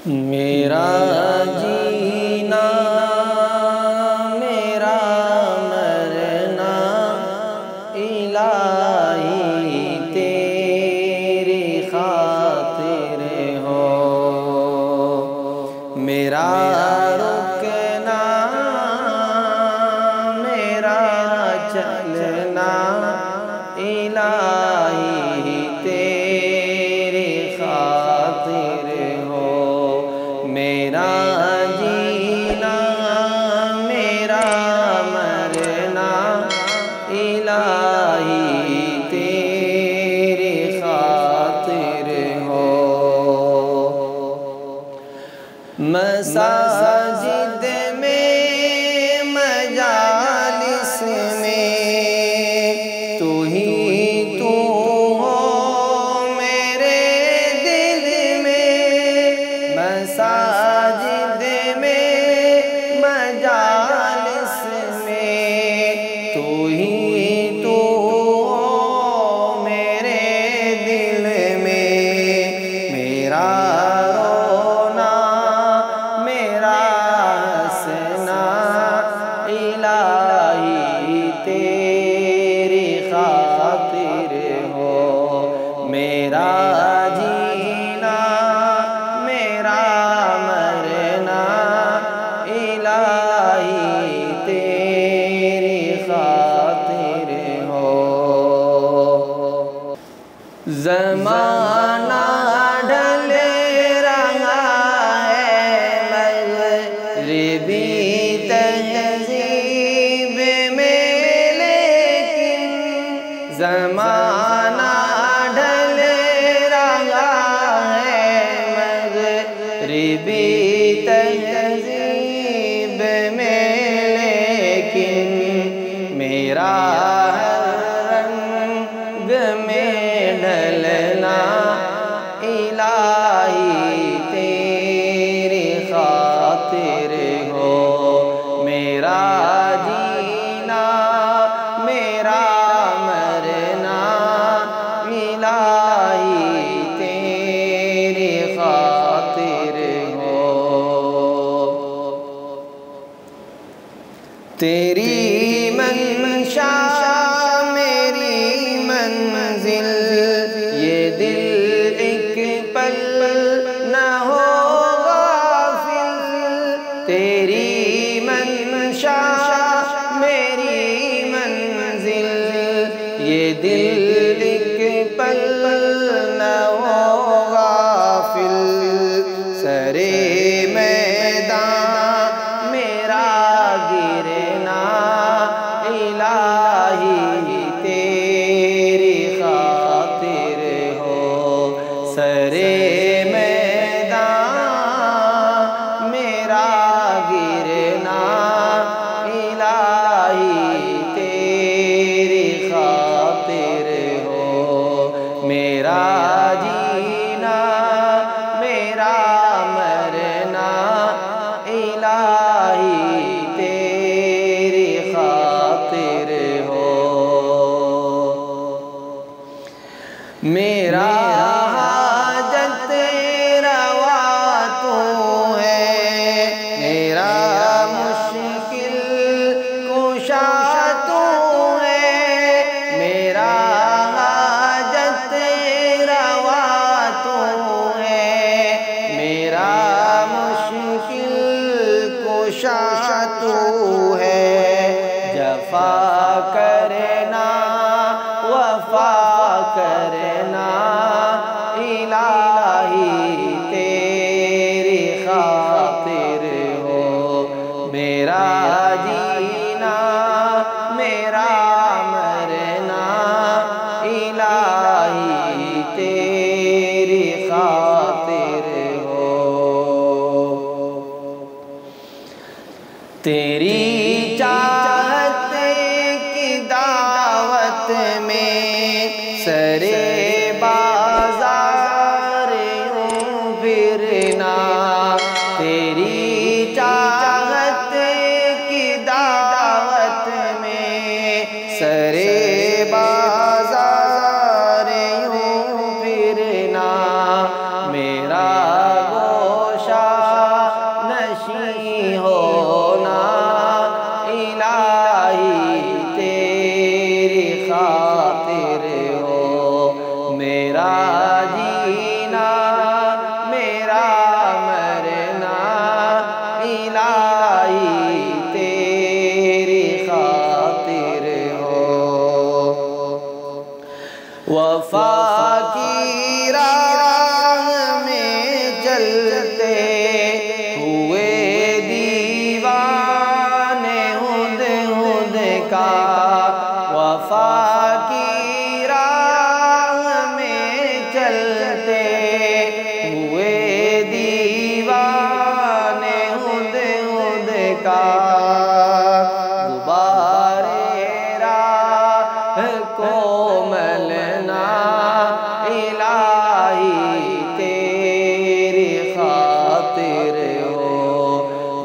میرا جینا میرا مرنا الہی تیری خاطر ہو، میرا رکنا میرا چلنا الہی تیری خاطر ہو، میرا جینا میرا مرنا الہی تیری خاطر ہو۔ مساجد میں مجالس میں تو ہی تو ہو میرے دل میں، مساجد میں مجالس میں تو ہی تو ہو میرے دل میں، میرا رونا میرا ہنسنا الہی تیری خاطر ہو، میرا جینا میرا مرنا الہی تیری خاطر ہو۔ زمانہ ڈھلے رہا ہے مغربی تہذیب میں، لیکن زمانہ ڈھلے رہا ہے مغربی تہذیب میں، لیکن میرا ہر رنگ میں ڈھلنا الہی تیری خاطر ہو، میرا جینا میرا مرنا الہی تیری خاطر ہو۔ تیری منشا میری منزل، یہ دل ایک پل نہ ہو غافل، تیری منشا میری منزل، یہ دل ایک پل نہ ہو غافل، سرے میدان میرا گرنا الہی تیری خاطر ہو، سرے میدان میرا گرنا الہی تیری خاطر ہو، میرا جینا میرا مرنا الہی تیری خاطر ہو، میرا حاجت روا تو ہے، میرا مشکل کشا تو ہے، میرا حاجت روا تو ہے، میرا مشکل کشا تو ہے، جفا کرنا وفا کرنا الہی تیری خاطر ہو، میرا جینا میرا مرنا الہی تیری خاطر ہو۔ تیری چاہت کی دعوت میں سرے بازار یوں پھرنا، تیری چاہت کی دعوت میں سرے بازار یوں پھرنا، میرا گوشہ چلتے ہوئے دیوانے ہد ہد کا وفا کی راہ میں چلتے ہوئے دیوانے ہد ہد کا غبارے راہ کو ملنا الہی تیری خاطر ہو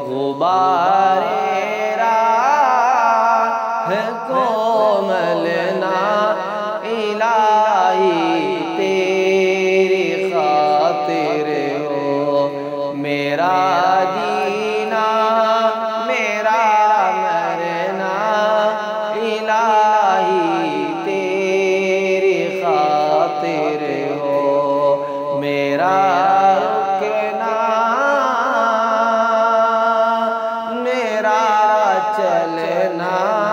غبارے راہ کو ملنا الہی تیری خاطر ہو میرا جینا میرا مرنا الہی تیری خاطر ہو میرا رکنا میرا چلنا